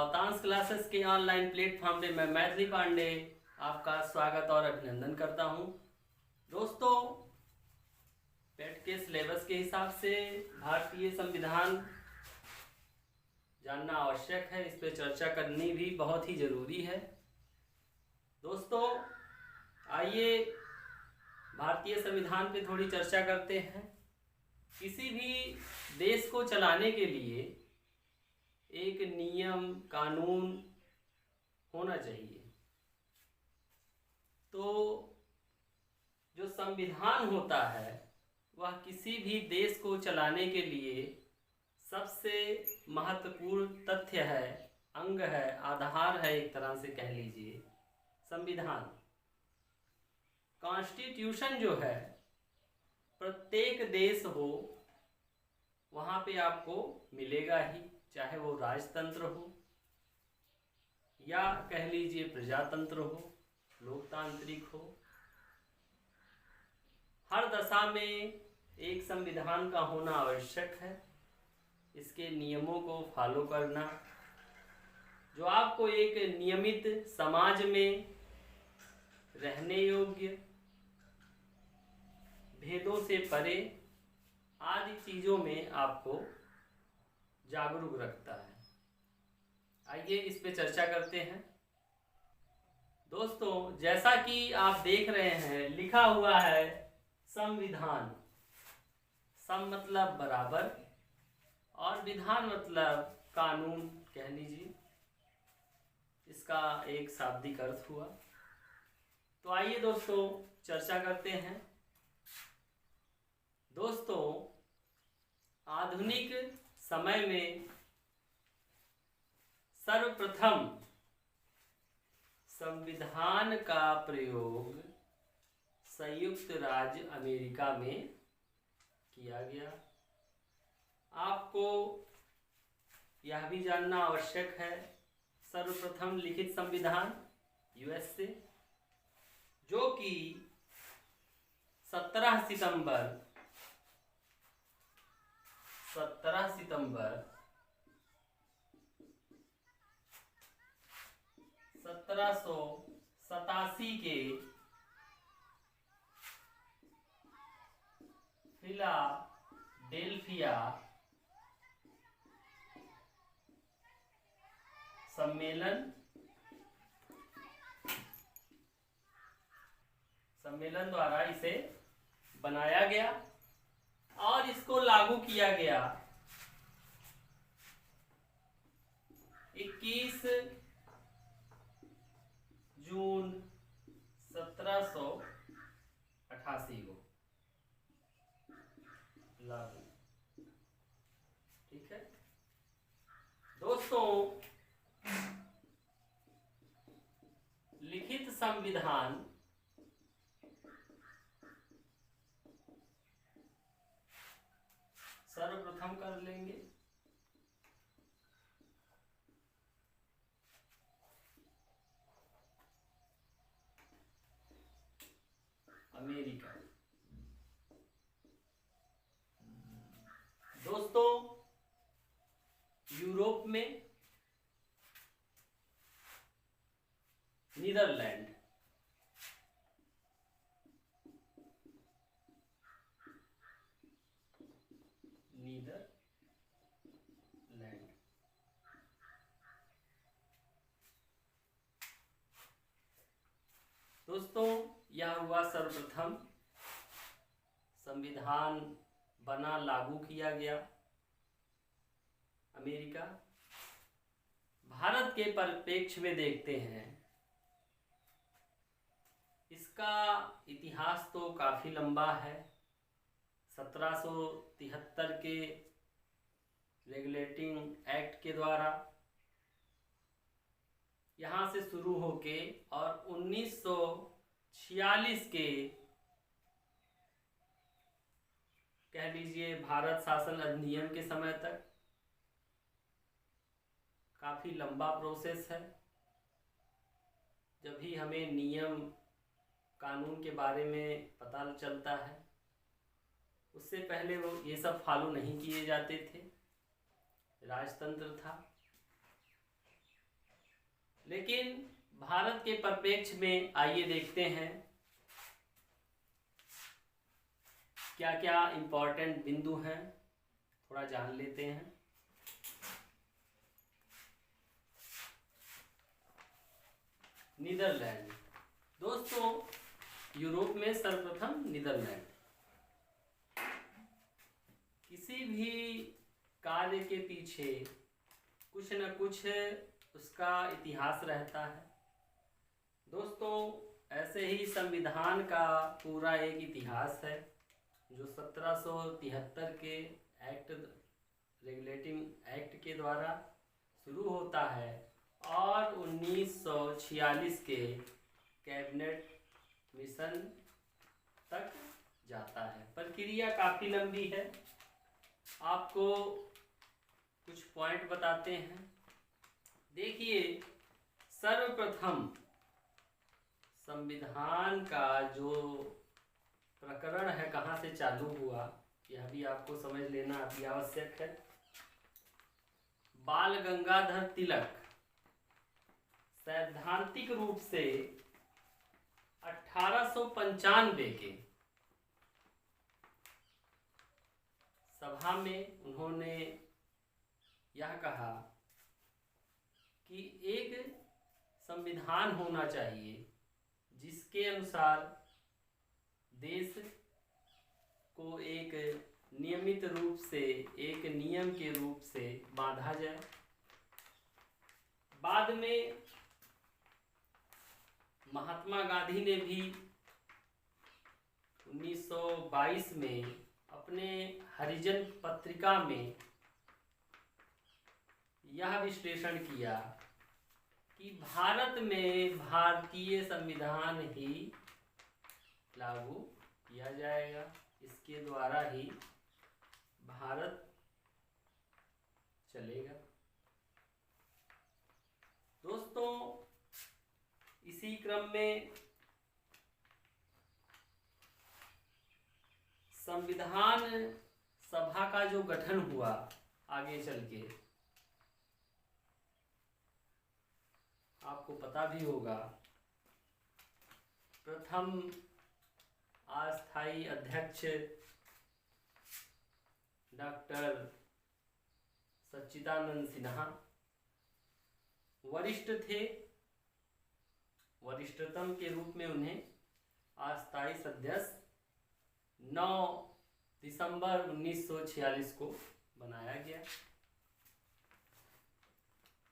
अवतांश classes के online platform पे मैं मैथिली पांडे आपका स्वागत और अभिनंदन करता हूं। दोस्तों, पेट के सिलेबस के हिसाब से भारतीय संविधान जानना आवश्यक है, इस पे चर्चा करनी भी बहुत ही ज़रूरी है। दोस्तों, आइए भारतीय संविधान पे थोड़ी चर्चा करते हैं। किसी भी देश को चलाने के लिए एक नियम कानून होना चाहिए। तो जो संविधान होता है वह किसी भी देश को चलाने के लिए सबसे महत्वपूर्ण तथ्य है, अंग है, आधार है, एक तरह से कह लीजिए। संविधान कॉन्स्टिट्यूशन जो है, प्रत्येक देश हो वहाँ पे आपको मिलेगा ही, चाहे वो राजतंत्र हो या कह लीजिए प्रजातंत्र हो, लोकतांत्रिक हो। हर दशा में एक संविधान का होना आवश्यक है। इसके नियमों को फॉलो करना जो आपको एक नियमित समाज में रहने योग्य, भेदों से परे आदि चीज़ों में आपको जागरूक रखता है। आइए इस पे चर्चा करते हैं। दोस्तों, जैसा कि आप देख रहे हैं, लिखा हुआ है संविधान। सम मतलब बराबर और विधान मतलब कानून कह लीजिए, इसका एक शाब्दिक अर्थ हुआ। तो आइए दोस्तों चर्चा करते हैं। दोस्तों, आधुनिक समय में सर्वप्रथम संविधान का प्रयोग संयुक्त राज्य अमेरिका में किया गया। आपको यह भी जानना आवश्यक है, सर्वप्रथम लिखित संविधान यूएस से, जो कि 17 सितंबर 1787 के फिलाडेल्फिया सम्मेलन द्वारा इसे बनाया गया और इसको लागू किया गया 21 जून 1788 को लागू। ठीक है दोस्तों, लिखित संविधान सर्वप्रथम कर लेंगे। अमेरिका। दोस्तों, यूरोप में नीदरलैंड, दोस्तों यह हुआ सर्वप्रथम संविधान बना, लागू किया गया अमेरिका। भारत के परिप्रेक्ष्य में देखते हैं, इसका इतिहास तो काफ़ी लंबा है। 1773 के रेगुलेटिंग एक्ट के द्वारा यहाँ से शुरू होके और 1946 के कह लीजिए भारत शासन अधिनियम के समय तक काफ़ी लंबा प्रोसेस है। जब भी हमें नियम कानून के बारे में पता चलता है, उससे पहले वो ये सब फॉलो नहीं किए जाते थे, राजतंत्र था। लेकिन भारत के परिप्रेक्ष्य में आइए देखते हैं क्या क्या इम्पोर्टेंट बिंदु हैं, थोड़ा जान लेते हैं। नीदरलैंड। दोस्तों, यूरोप में सर्वप्रथम नीदरलैंड। किसी भी कार्य के पीछे कुछ न कुछ उसका इतिहास रहता है। दोस्तों, ऐसे ही संविधान का पूरा एक इतिहास है जो 1773 के एक्ट, रेगुलेटिंग एक्ट के द्वारा शुरू होता है और 1946 के कैबिनेट मिशन तक जाता है। प्रक्रिया काफ़ी लंबी है। आपको कुछ पॉइंट बताते हैं। देखिए, सर्वप्रथम संविधान का जो प्रकरण है कहाँ से चालू हुआ, यह भी आपको समझ लेना अति आवश्यक है। बाल गंगाधर तिलक सैद्धांतिक रूप से 1895 के सभा में उन्होंने यह कहा कि एक संविधान होना चाहिए जिसके अनुसार देश को एक नियमित रूप से, एक नियम के रूप से बांधा जाए। बाद में महात्मा गांधी ने भी 1922 में अपने हरिजन पत्रिका में यह विश्लेषण किया कि भारत में भारतीय संविधान ही लागू किया जाएगा, इसके द्वारा ही भारत चलेगा। दोस्तों, इसी क्रम में संविधान सभा का जो गठन हुआ आगे चल के, आपको पता भी होगा, प्रथम अस्थायी अध्यक्ष डॉक्टर सच्चिदानंद सिन्हा वरिष्ठ थे। वरिष्ठतम के रूप में उन्हें अस्थायी सदस्य 9 दिसंबर 1946 को बनाया गया।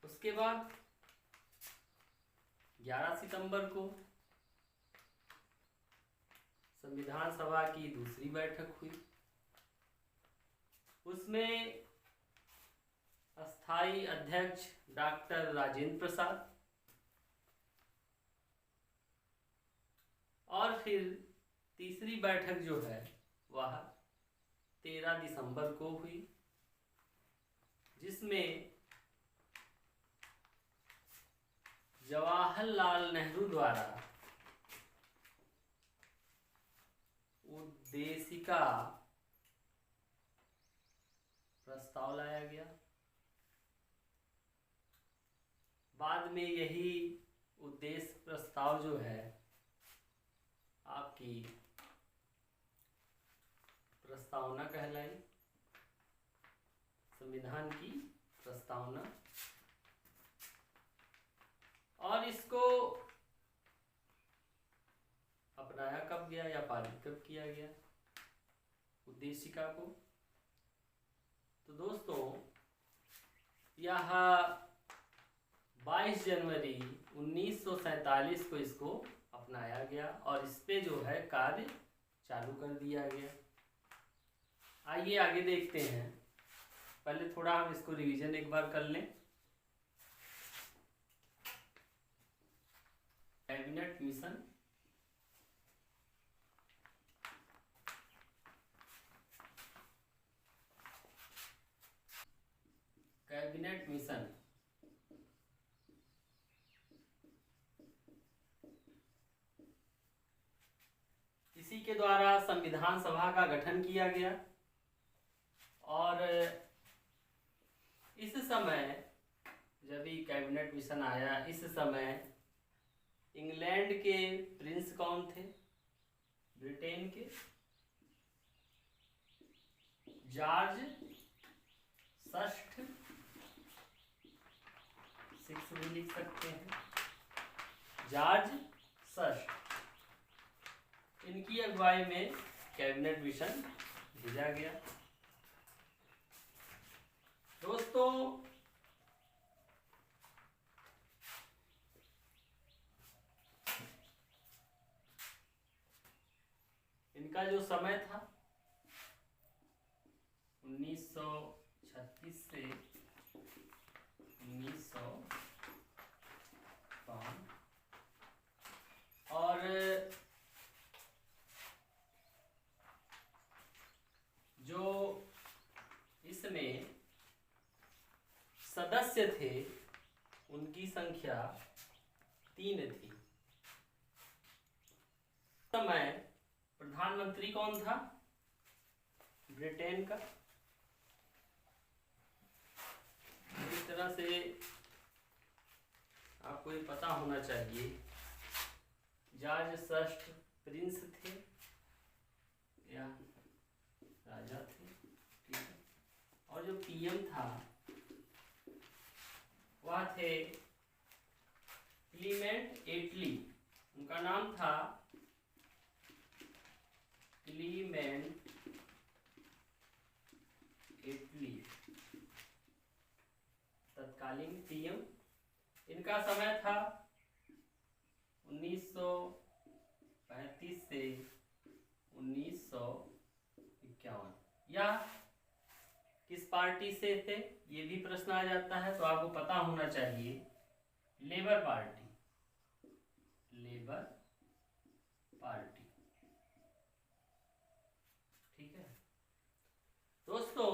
उसके बाद 11 सितंबर को संविधान सभा की दूसरी बैठक हुई। उसमें अस्थायी अध्यक्ष डॉक्टर राजेंद्र प्रसाद और फिर तीसरी बैठक जो है वह 13 दिसंबर को हुई, जिसमें जवाहरलाल नेहरू द्वारा उद्देशिका प्रस्ताव लाया गया। बाद में यही उद्देश्य प्रस्ताव जो है आपकी प्रस्तावना कहलाई, संविधान की प्रस्तावना। और इसको अपनाया कब गया या पारित कब किया गया उद्देशिका को? तो दोस्तों, यह 22 जनवरी 1947 को इसको अपनाया गया और इस पे जो है कार्य चालू कर दिया गया। आइए आगे देखते हैं। पहले थोड़ा हम इसको रिवीजन एक बार कर लें। कैबिनेट मिशन, कैबिनेट मिशन इसी के द्वारा संविधान सभा का गठन किया गया और इस समय जब भी कैबिनेट मिशन आया, इस समय इंग्लैंड के प्रिंस कौन थे? ब्रिटेन के जॉर्ज षष्ठ, 6 भी लिख सकते हैं, जॉर्ज षष्ठ। इनकी अगुवाई में कैबिनेट मिशन भेजा गया। दोस्तों, इनका जो समय था 1936 से 1952, और जो इसमें सदस्य थे उनकी संख्या 3 थी। समय प्रधानमंत्री कौन था ब्रिटेन का? इस तरह से आपको ये पता होना चाहिए, जॉर्ज षष्ठ प्रिंस थे या राजा थे, ठीक है। और जो पीएम था वह थे क्लीमेंट एटली। उनका नाम था क्लीमेंट एटली, तत्कालीन पीएम। इनका समय था 1935 से 1951। या किस पार्टी से थे, ये भी प्रश्न आ जाता है, तो आपको पता होना चाहिए लेबर पार्टी, लेबर पार्टी, ठीक है। दोस्तों,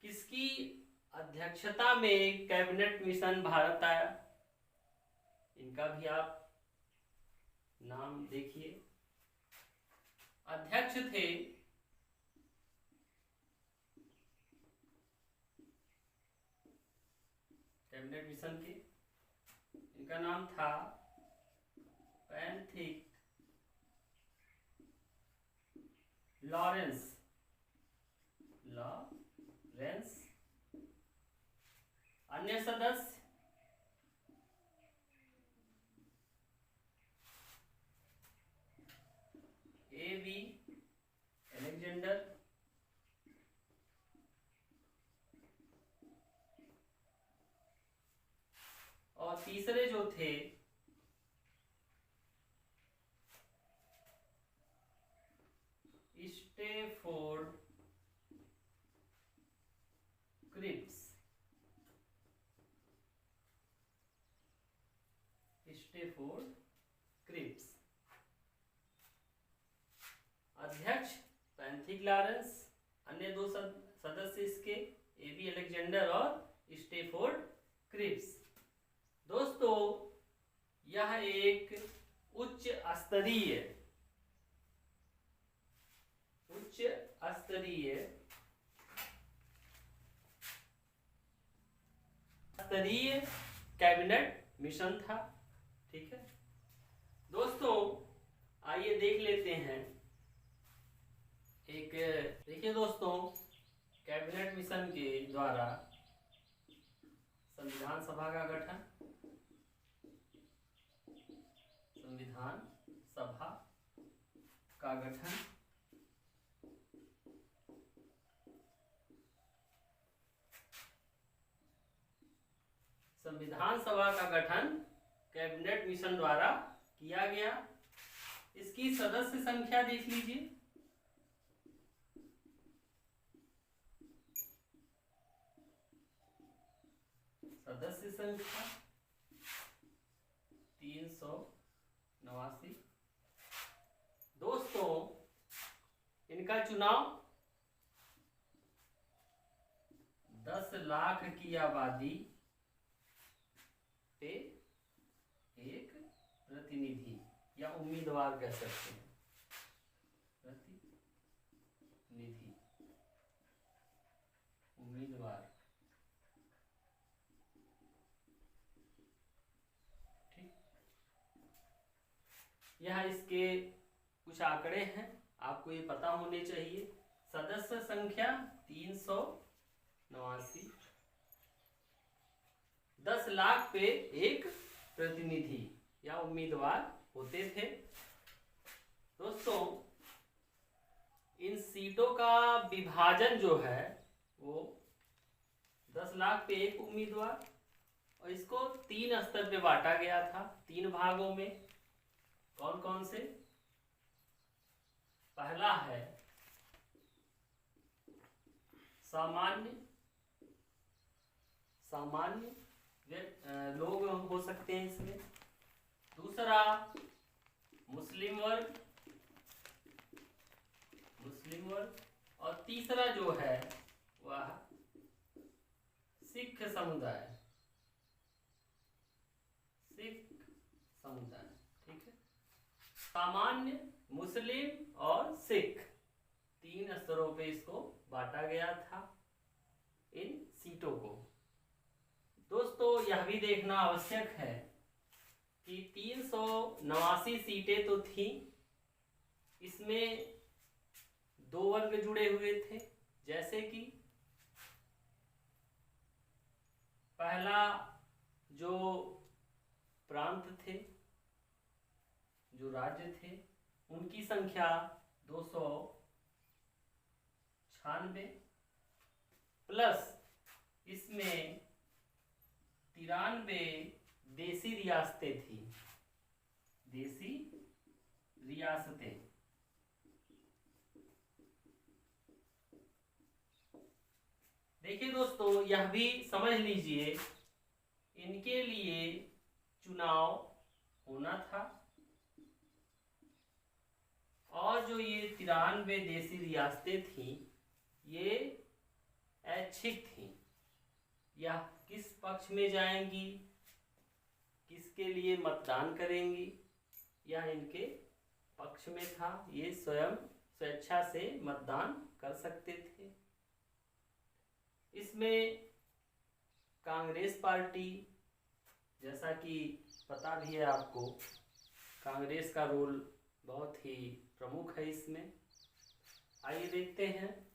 किसकी अध्यक्षता में कैबिनेट मिशन भारत आया? इनका भी आप नाम देखिए। अध्यक्ष थे कैबिनेट मिशन के, इनका नाम था पैंथिक लॉरेंस। अन्य सदस्य A.V. अलेक्जेंडर, और तीसरे जो थे स्टेफोर्ड क्रिप्स। Stafford Cripps. अध्यक्ष पैंथिक लॉरेंस, अन्य 2 सदस्य इसके A.V. अलेक्जेंडर और स्टेफोर्ड क्रिप्स। दोस्तों, यह एक उच्च स्तरीय कैबिनेट मिशन था, ठीक है। दोस्तों, आइए देख लेते हैं एक, देखिए दोस्तों, कैबिनेट मिशन के द्वारा संविधान सभा का गठन, संविधान सभा का गठन, संविधान सभा का गठन कैबिनेट मिशन द्वारा किया गया। इसकी सदस्य संख्या देख लीजिए। सदस्य संख्या 389। दोस्तों, इनका चुनाव 10 लाख की आबादी पे एक प्रतिनिधि या उम्मीदवार कह सकते हैं, प्रतिनिधि, उम्मीदवार यह इसके कुछ आंकड़े हैं, आपको ये पता होने चाहिए। सदस्य संख्या 389, 10 लाख पे एक प्रतिनिधि या उम्मीदवार होते थे। दोस्तों, इन सीटों का विभाजन जो है वो 10 लाख पे एक उम्मीदवार, और इसको 3 स्तर पे बांटा गया था, 3 भागों में। कौन कौन से? पहला है सामान्य लोग हो सकते हैं इसमें। दूसरा मुस्लिम वर्ग, और तीसरा जो है वह सिख समुदाय। ठीक है, सामान्य, मुस्लिम और सिख, 3 स्तरों पे इसको बांटा गया था इन सीटों को। दोस्तों, यह भी देखना आवश्यक है कि 389 सीटें तो थी, इसमें 2 वर्ग जुड़े हुए थे। जैसे कि पहला जो प्रांत थे, जो राज्य थे, उनकी संख्या 296 प्लस इसमें 93 देसी रियासतें थी। देसी रियासतें, देखिए दोस्तों, यह भी समझ लीजिए, इनके लिए चुनाव होना था, और जो ये 93 देसी रियासतें थी ये ऐच्छिक थी। यह किस पक्ष में जाएंगी, किसके लिए मतदान करेंगी, यह इनके पक्ष में था। ये स्वयं स्वेच्छा से मतदान कर सकते थे। इसमें कांग्रेस पार्टी, जैसा कि पता भी है आपको, कांग्रेस का रोल बहुत ही प्रमुख है इसमें। आइए देखते हैं।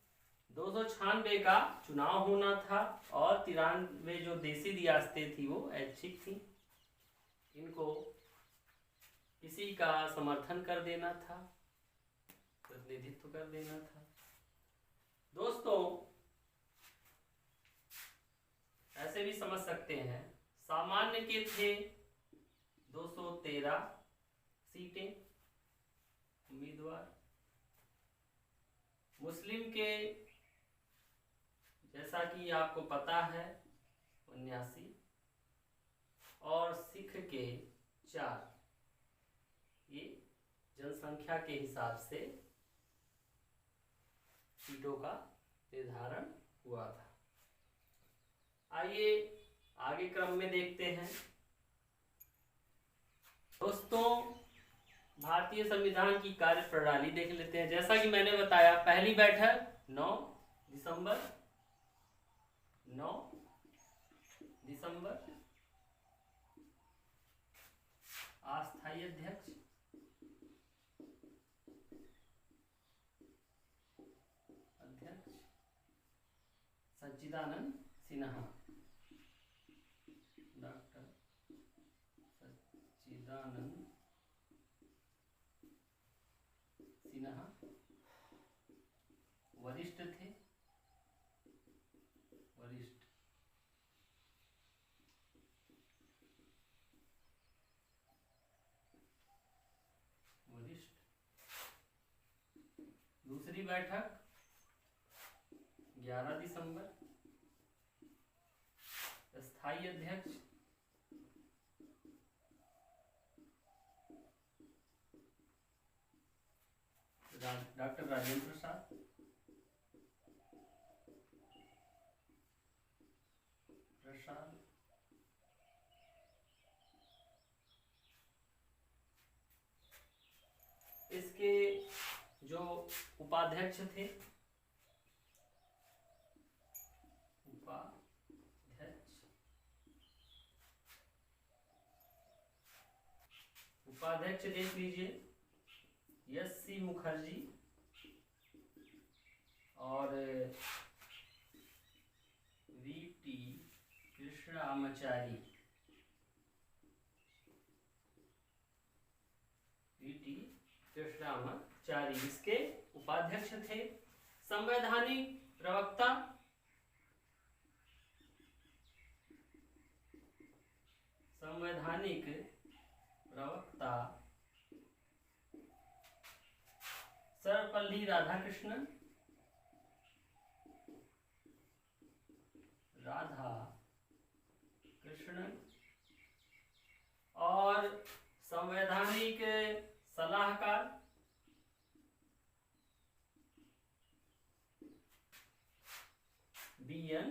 296 का चुनाव होना था, और 93 जो देसी रियासतें थी वो ऐच्छिक थी। इनको किसी का समर्थन कर देना था, प्रतिनिधित्व कर देना था। दोस्तों, ऐसे भी समझ सकते हैं, सामान्य के थे 213 सीटें उम्मीदवार, मुस्लिम के जैसा कि आपको पता है 79, और सिख के 4। ये जनसंख्या के हिसाब से सीटों का निर्धारण हुआ था। आइए आगे क्रम में देखते हैं। दोस्तों, भारतीय संविधान की कार्य प्रणाली देख लेते हैं। जैसा कि मैंने बताया, पहली बैठक 9 दिसंबर, अस्थायी अध्यक्ष सच्चिदानंद सिन्हा, डॉक्टर सच्चिदानंद सिन्हा वरिष्ठ थे, दूसरी बैठक 11 दिसंबर, स्थायी अध्यक्ष डॉक्टर राजेंद्र प्रसाद, इसके जो उपाध्यक्ष थे, उपाध्यक्ष देख लीजिए एस.सी. मुखर्जी और वी.टी. कृष्णामाचारी। वी.टी. कृष्णामाचारी इसके उपाध्यक्ष थे। संवैधानिक प्रवक्ता सर्वपल्ली राधाकृष्णन और संवैधानिक सलाहकार बी.एन.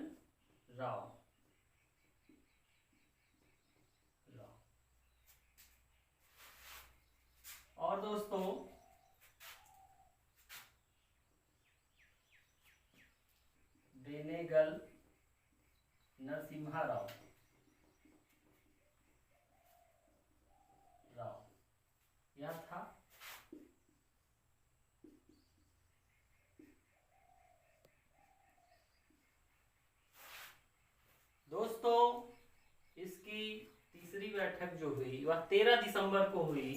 राव। और दोस्तों बेनेगल नरसिम्हा राव यह था। दोस्तों इसकी तीसरी बैठक जो हुई वह 13 दिसंबर को हुई,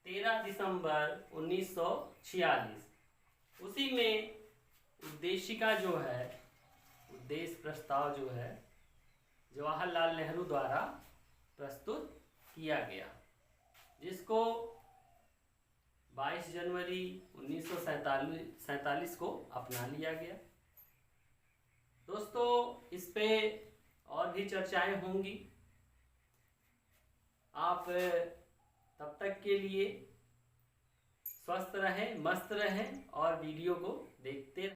13 दिसंबर 1946। उसी में उद्देशिका जो है, उद्देश्य प्रस्ताव जो है जवाहरलाल नेहरू द्वारा प्रस्तुत किया गया, जिसको 22 जनवरी 1947 को अपना लिया गया। दोस्तों इस पे और भी चर्चाएं होंगी। आप तब तक के लिए स्वस्थ रहें, मस्त रहें और वीडियो को देखते रहें।